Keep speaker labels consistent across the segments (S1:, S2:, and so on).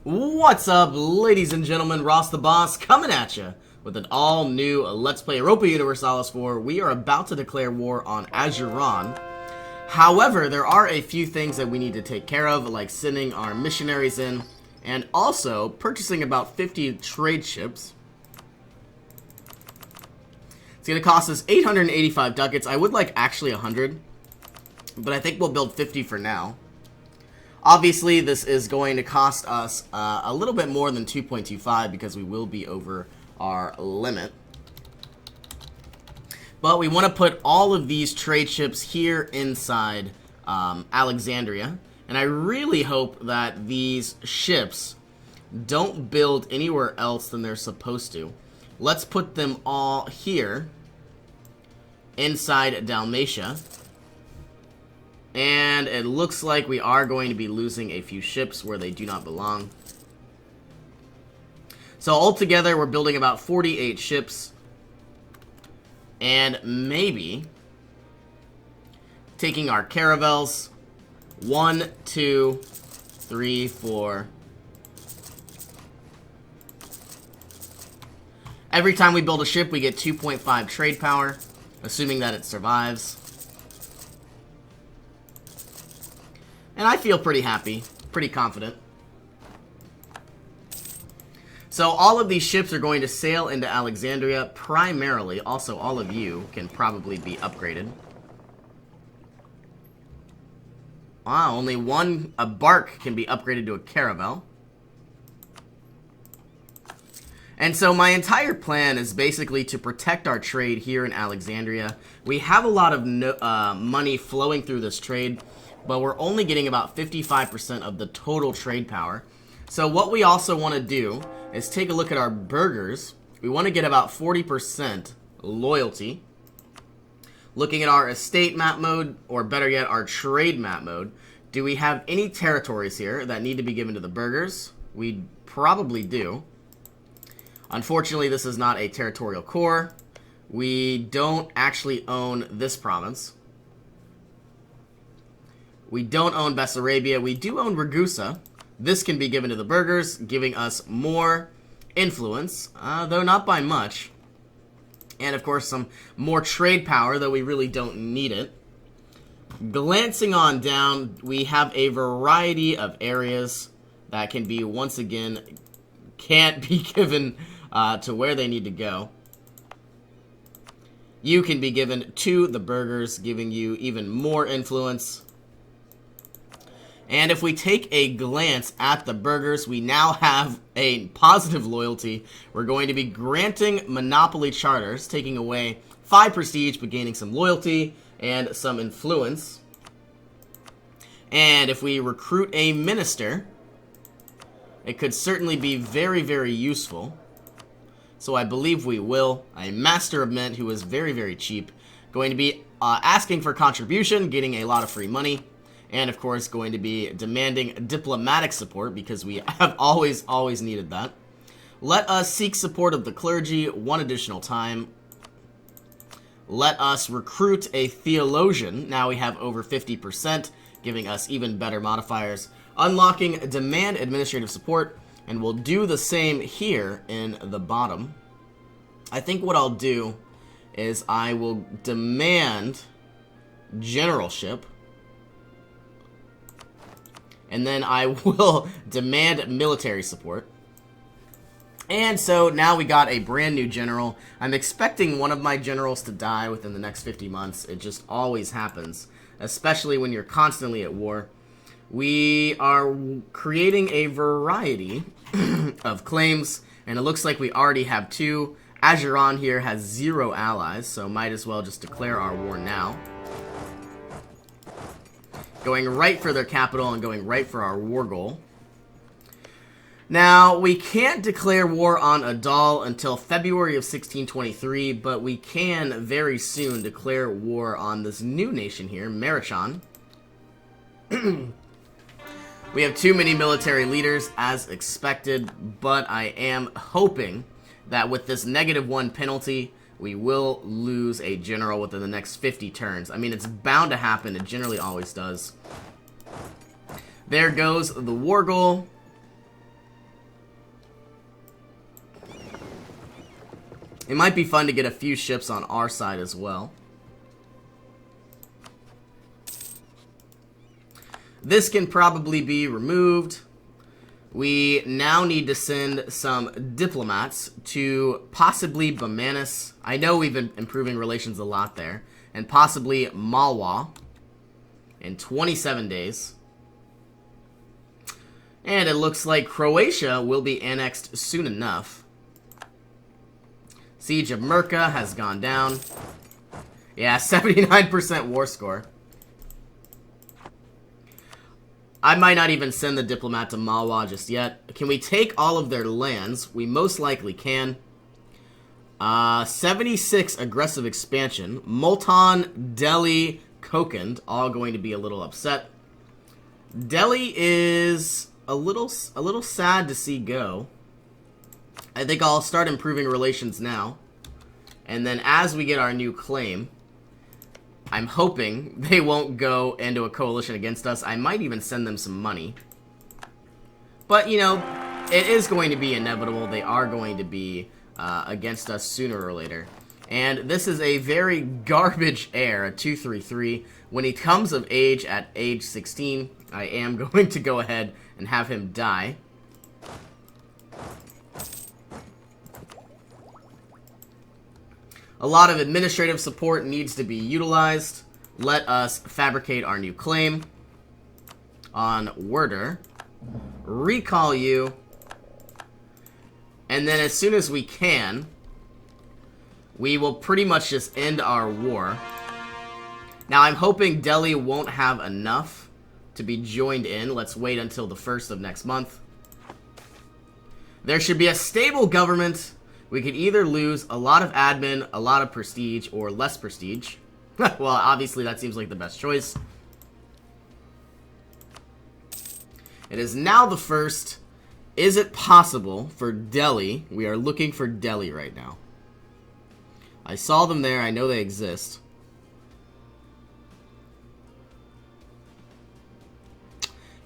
S1: What's up, ladies and gentlemen? Ross the Boss coming at you with an all-new Let's Play Europa Universalis 4. We are about to declare war on Ajuran. However, there are a few things that we need to take care of, like sending our missionaries in, and also purchasing about 50 trade ships. It's going to cost us 885 ducats. I would like actually 100, but I think we'll build 50 for now. Obviously, this is going to cost us a little bit more than 2.25 because we will be over our limit. But we want to put all of these trade ships here inside Alexandria. And I really hope that these ships don't build anywhere else than they're supposed to. Let's put them all here inside Dalmatia. And it looks like we are going to be losing a few ships where they do not belong. So altogether, we're building about 48 ships. And maybe taking our caravels. 1, 2, 3, 4. Every time we build a ship, we get 2.5 trade power, assuming that it survives. And I feel pretty happy, pretty confident. So all of these ships are going to sail into Alexandria primarily. Also, all of you can probably be upgraded. Wow, only a bark can be upgraded to a caravel. And so my entire plan is basically to protect our trade here in Alexandria. We have a lot of money flowing through this trade, but we're only getting about 55% of the total trade power. So what we also want to do is take a look at our burghers. We want to get about 40% loyalty. Looking at our estate map mode, or better yet, our trade map mode, do we have any territories here that need to be given to the burghers? We probably do. Unfortunately, this is not a territorial core. We don't actually own this province. We don't own Bessarabia. We do own Ragusa. This can be given to the burghers, giving us more influence, though not by much. And, of course, some more trade power, though we really don't need it. Glancing on down, we have a variety of areas that can be, once again, can't be given to where they need to go. You can be given to the burghers, giving you even more influence. And if we take a glance at the burghers, we now have a positive loyalty. We're going to be granting monopoly charters, taking away 5 prestige, but gaining some loyalty and some influence. And if we recruit a minister, it could certainly be very, very useful. So I believe we will. A master of mint who is very, very cheap. Going to be asking for contribution, getting a lot of free money. And, of course, going to be demanding diplomatic support because we have always needed that. Let us seek support of the clergy 1 additional time. Let us recruit a theologian. Now we have over 50%, giving us even better modifiers. Unlocking demand administrative support. And we'll do the same here in the bottom. I think what I'll do is I will demand generalship. And then I will demand military support. And so now we got a brand new general. I'm expecting one of my generals to die within the next 50 months. It just always happens, especially when you're constantly at war. We are creating a variety of claims, and it looks like we already have 2. Ajuran here has 0 allies, so might as well just declare our war now. Going right for their capital and going right for our war goal. Now, we can't declare war on Adal until February of 1623, but we can very soon declare war on this new nation here, Marichan. We have too many military leaders, as expected, but I am hoping that with this -1 penalty, we will lose a general within the next 50 turns. I mean, it's bound to happen. It generally always does. There goes the war goal. It might be fun to get a few ships on our side as well. This can probably be removed. We now need to send some diplomats to possibly Bamanis. I know we've been improving relations a lot there. And possibly Malwa in 27 days. And it looks like Croatia will be annexed soon enough. Siege of Merka has gone down. Yeah, 79% war score. I might not even send the diplomat to Malwa just yet. Can we take all of their lands? We most likely can. 76 aggressive expansion. Multan, Delhi, Kokand, all going to be a little upset. Delhi is a little sad to see go. I think I'll start improving relations now. And then as we get our new claim, I'm hoping they won't go into a coalition against us. I might even send them some money. But, you know, it is going to be inevitable. They are going to be against us sooner or later. And this is a very garbage heir, a 233. When he comes of age at age 16, I am going to go ahead and have him die. A lot of administrative support needs to be utilized. Let us fabricate our new claim on Werder. Recall you. And then as soon as we can, we will pretty much just end our war. Now I'm hoping Delhi won't have enough to be joined in. Let's wait until the 1st of next month. There should be a stable government. We could either lose a lot of admin, a lot of prestige, or less prestige. Well, obviously that seems like the best choice. It is now the 1st. Is it possible for Delhi? We are looking for Delhi right now. I saw them there. I know they exist.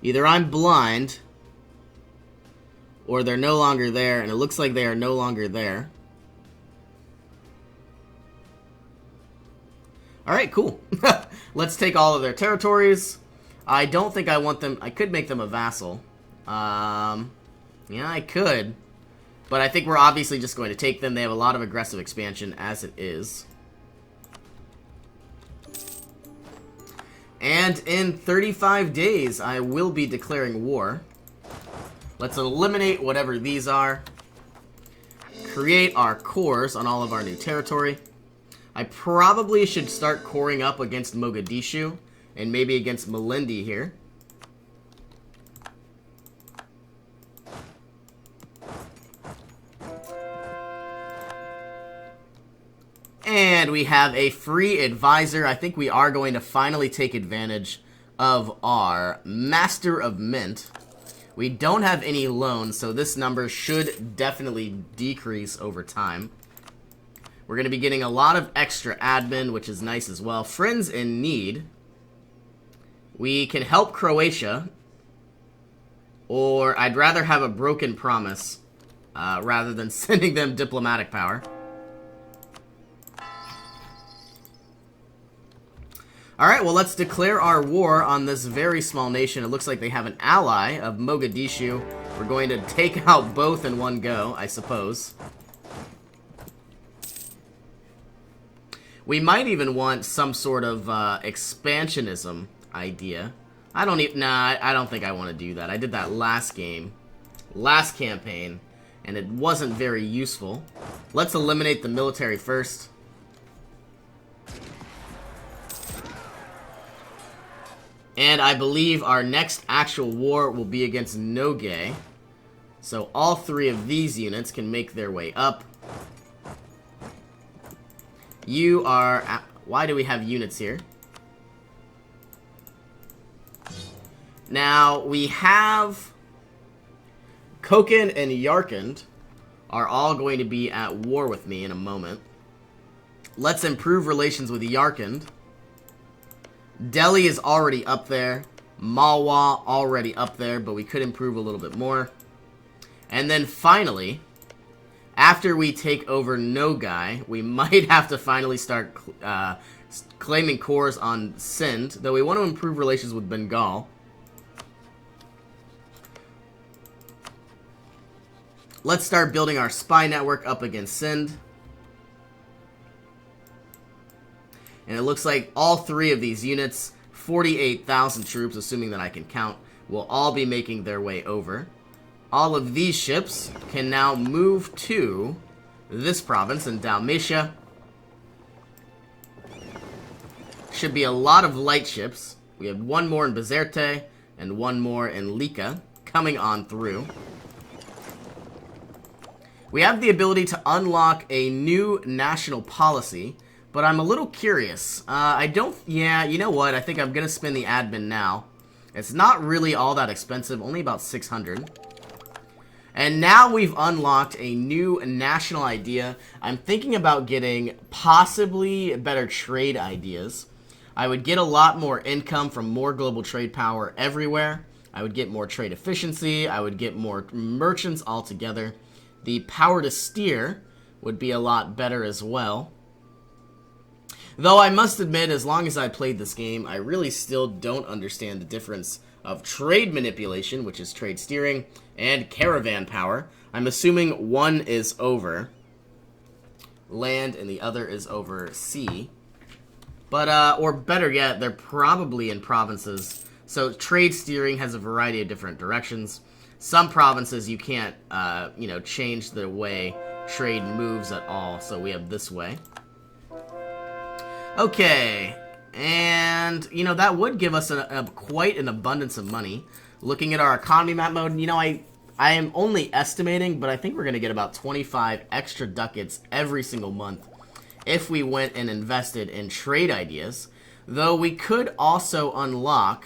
S1: Either I'm blind, or they're no longer there, and it looks like they are no longer there. Alright, cool. Let's take all of their territories. I don't think I want them... I could make them a vassal. Yeah, I could. But I think we're obviously just going to take them. They have a lot of aggressive expansion as it is. And in 35 days, I will be declaring war. Let's eliminate whatever these are. Create our cores on all of our new territory. I probably should start coring up against Mogadishu and maybe against Malindi here. And we have a free advisor. I think we are going to finally take advantage of our Master of Mint. We don't have any loans, so this number should definitely decrease over time. We're going to be getting a lot of extra admin, which is nice as well. Friends in need. We can help Croatia, or I'd rather have a broken promise rather than sending them diplomatic power. Alright, well, let's declare our war on this very small nation. It looks like they have an ally of Mogadishu. We're going to take out both in one go, I suppose. We might even want some sort of expansionism idea. I don't think I want to do that. I did that last game, last campaign, and it wasn't very useful. Let's eliminate the military first. And I believe our next actual war will be against Nogay. So all three of these units can make their way up. You are... Why do we have units here? Now, we have... Kokand and Yarkand are all going to be at war with me in a moment. Let's improve relations with Yarkand. Delhi is already up there. Malwa already up there, but we could improve a little bit more. And then finally, after we take over Nogai, we might have to finally start claiming cores on Sind, though we want to improve relations with Bengal. Let's start building our spy network up against Sind. And it looks like all three of these units, 48,000 troops, assuming that I can count, will all be making their way over. All of these ships can now move to this province in Dalmatia. Should be a lot of light ships. We have one more in Bizerte and one more in Lika coming on through. We have the ability to unlock a new national policy, but I'm a little curious. Yeah, you know what? I think I'm going to spend the admin now. It's not really all that expensive, only about 600. And now we've unlocked a new national idea. I'm thinking about getting possibly better trade ideas. I would get a lot more income from more global trade power everywhere. I would get more trade efficiency. I would get more merchants altogether. The power to steer would be a lot better as well. Though I must admit, as long as I played this game, I really still don't understand the difference of trade manipulation, which is trade steering, and caravan power. I'm assuming one is over land and the other is over sea. But, or better yet, they're probably in provinces. So trade steering has a variety of different directions. Some provinces you can't, you know, change the way trade moves at all. So we have this way. Okay, and, you know, that would give us quite an abundance of money. Looking at our economy map mode, you know, I am only estimating, but I think we're going to get about 25 extra ducats every single month if we went and invested in trade ideas. Though we could also unlock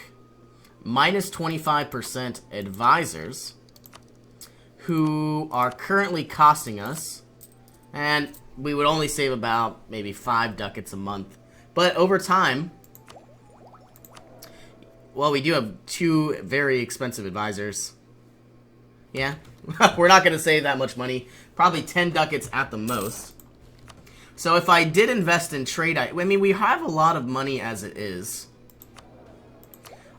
S1: minus 25% advisors who are currently costing us, and we would only save about maybe 5 ducats a month. But over time, well, we do have 2 very expensive advisors. Yeah, we're not going to save that much money. Probably 10 ducats at the most. So if I did invest in trade, I mean, we have a lot of money as it is.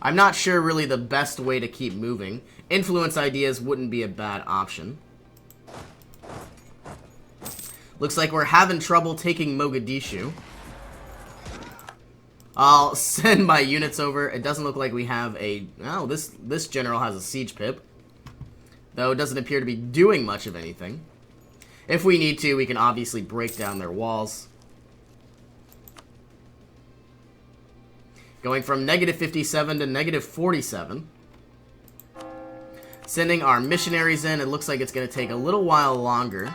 S1: I'm not sure really the best way to keep moving. Influence ideas wouldn't be a bad option. Looks like we're having trouble taking Mogadishu. I'll send my units over. It doesn't look like we have a... Oh, this general has a siege pip. Though it doesn't appear to be doing much of anything. If we need to, we can obviously break down their walls. Going from negative 57 to negative 47. Sending our missionaries in. It looks like it's going to take a little while longer.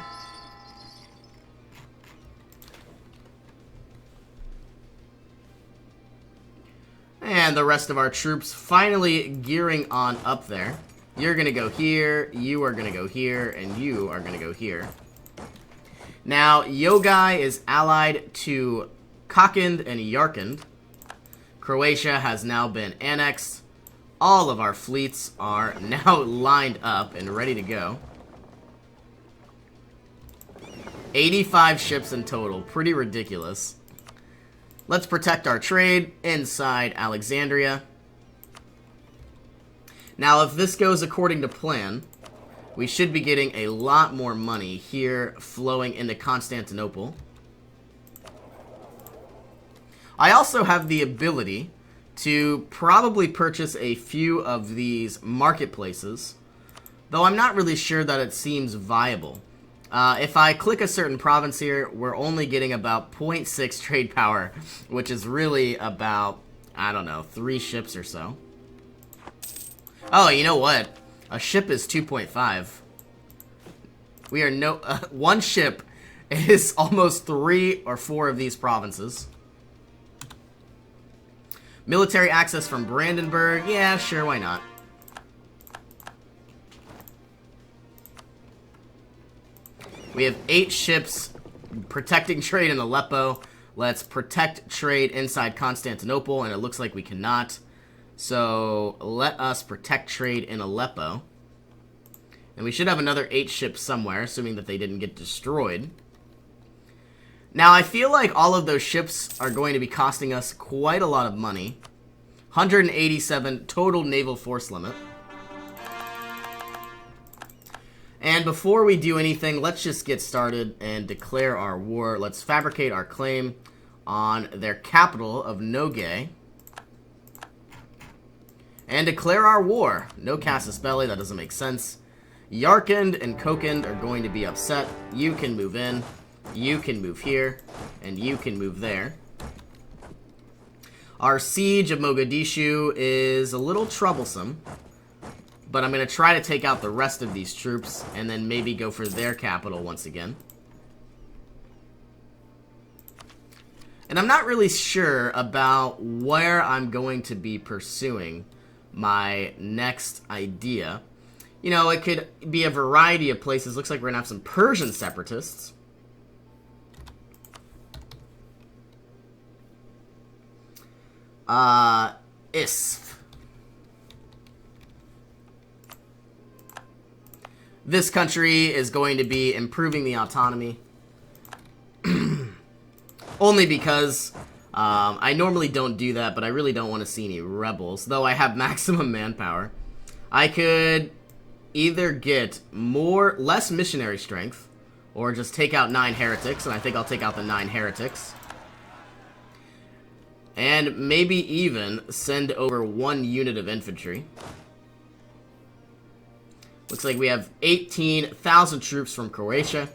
S1: And the rest of our troops finally gearing on up there. You're going to go here, you are going to go here, and you are going to go here. Now, Yogai is allied to Kokand and Yarkand. Croatia has now been annexed. All of our fleets are now lined up and ready to go. 85 ships in total. Pretty ridiculous. Let's protect our trade inside Alexandria. Now, if this goes according to plan, we should be getting a lot more money here flowing into Constantinople. I also have the ability to probably purchase a few of these marketplaces, though I'm not really sure that it seems viable. If I click a certain province here, we're only getting about 0.6 trade power, which is really about, I don't know, 3 ships or so. Oh, you know what? A ship is 2.5. We are one ship is almost 3 or 4 of these provinces. Military access from Brandenburg. Yeah, sure, why not? We have 8 ships protecting trade in Aleppo. Let's protect trade inside Constantinople, and it looks like we cannot. So let us protect trade in Aleppo. And we should have another 8 ships somewhere, assuming that they didn't get destroyed. Now, I feel like all of those ships are going to be costing us quite a lot of money. 187 total naval force limit. And before we do anything, let's just get started and declare our war. Let's fabricate our claim on their capital of Nogae. And declare our war. No casus belli, that doesn't make sense. Yarkand and Kokand are going to be upset. You can move in. You can move here. And you can move there. Our siege of Mogadishu is a little troublesome. But I'm going to try to take out the rest of these troops and then maybe go for their capital once again. And I'm not really sure about where I'm going to be pursuing my next idea. You know, it could be a variety of places. Looks like we're going to have some Persian separatists. Isf. This country is going to be improving the autonomy. Only because I normally don't do that, but I really don't want to see any rebels. Though I have maximum manpower. I could either get less missionary strength, or just take out 9 heretics, and I think I'll take out the 9 heretics. And maybe even send over 1 unit of infantry. Looks like we have 18,000 troops from Croatia.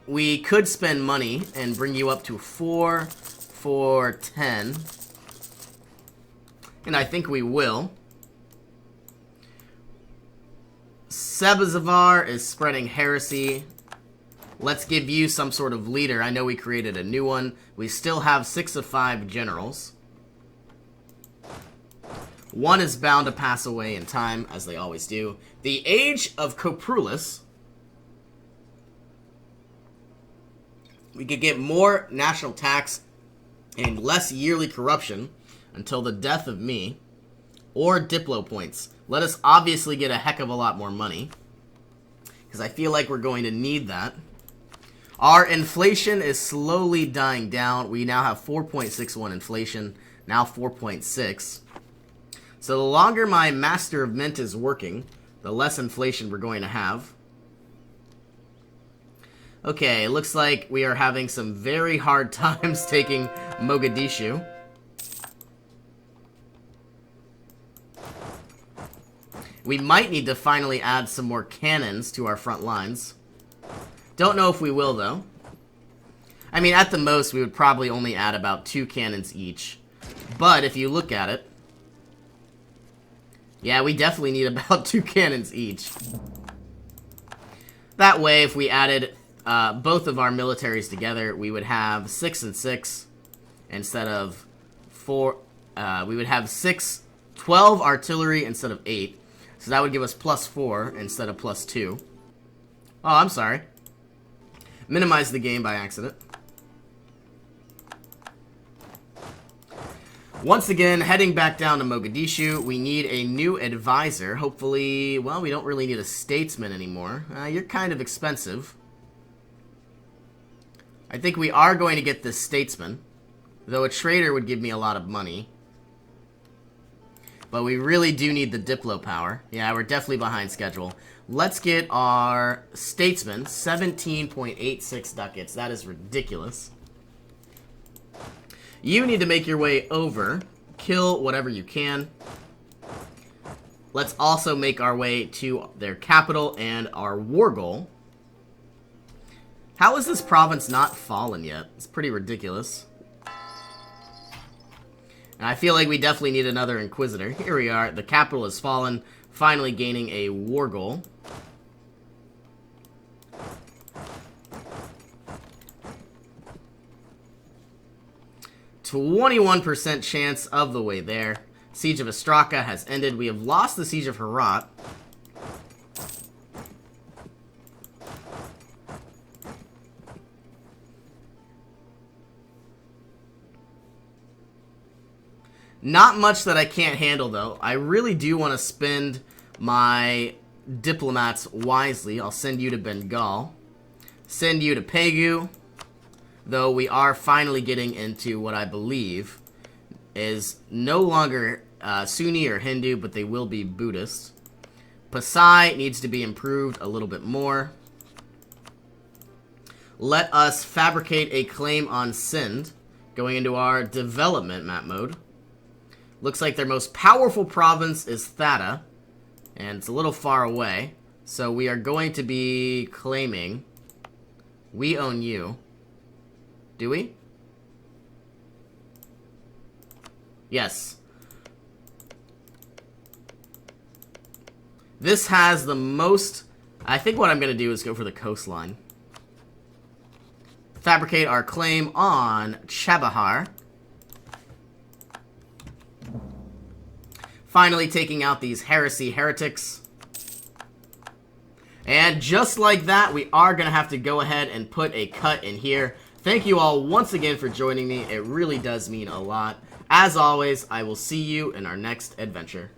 S1: We could spend money and bring you up to 4 for 10. And I think we will. Sebazavar is spreading heresy. Let's give you some sort of leader. I know we created a new one. We still have 6 of 5 generals. 1 is bound to pass away in time, as they always do. The age of Coprulus. We could get more national tax and less yearly corruption until the death of me. Or Diplo points. Let us obviously get a heck of a lot more money, because I feel like we're going to need that. Our inflation is slowly dying down. We now have 4.61 inflation, now 4.6. So the longer my Master of Mint is working, the less inflation we're going to have. Okay, it looks like we are having some very hard times taking Mogadishu. We might need to finally add some more cannons to our front lines. Don't know if we will, though. I mean, at the most, we would probably only add about 2 cannons each. But if you look at it, yeah, we definitely need about 2 cannons each. That way, if we added both of our militaries together, we would have 6 and 6 instead of 4. We would have 12 artillery instead of 8. So that would give us +4 instead of +2. Oh, I'm sorry. Minimize the game by accident. Once again, heading back down to Mogadishu, we need a new advisor. Hopefully, well, we don't really need a statesman anymore. You're kind of expensive. I think we are going to get this statesman, though a trader would give me a lot of money. But we really do need the Diplo power. Yeah, we're definitely behind schedule. Let's get our statesman, 17.86 ducats. That is ridiculous. You need to make your way over. Kill whatever you can. Let's also make our way to their capital and our war goal. How is this province not fallen yet? It's pretty ridiculous. And I feel like we definitely need another Inquisitor. Here we are. The capital has fallen. Finally gaining a war goal. To 21% chance of the way there. Siege of Ostraka has ended. We have lost the Siege of Herat. Not much that I can't handle, though. I really do want to spend my diplomats wisely. I'll send you to Bengal. Send you to Pegu. Though we are finally getting into what I believe is no longer Sunni or Hindu, but they will be Buddhist. Pasai needs to be improved a little bit more. Let us fabricate a claim on Sindh, going into our development map mode. Looks like their most powerful province is Thatta, and it's a little far away. So we are going to be claiming, we own you. Do we? Yes. This has the most... I think what I'm going to do is go for the coastline. Fabricate our claim on Chabahar. Finally taking out these heresy heretics. And just like that, we are going to have to go ahead and put a cut in here. Thank you all once again for joining me. It really does mean a lot. As always, I will see you in our next adventure.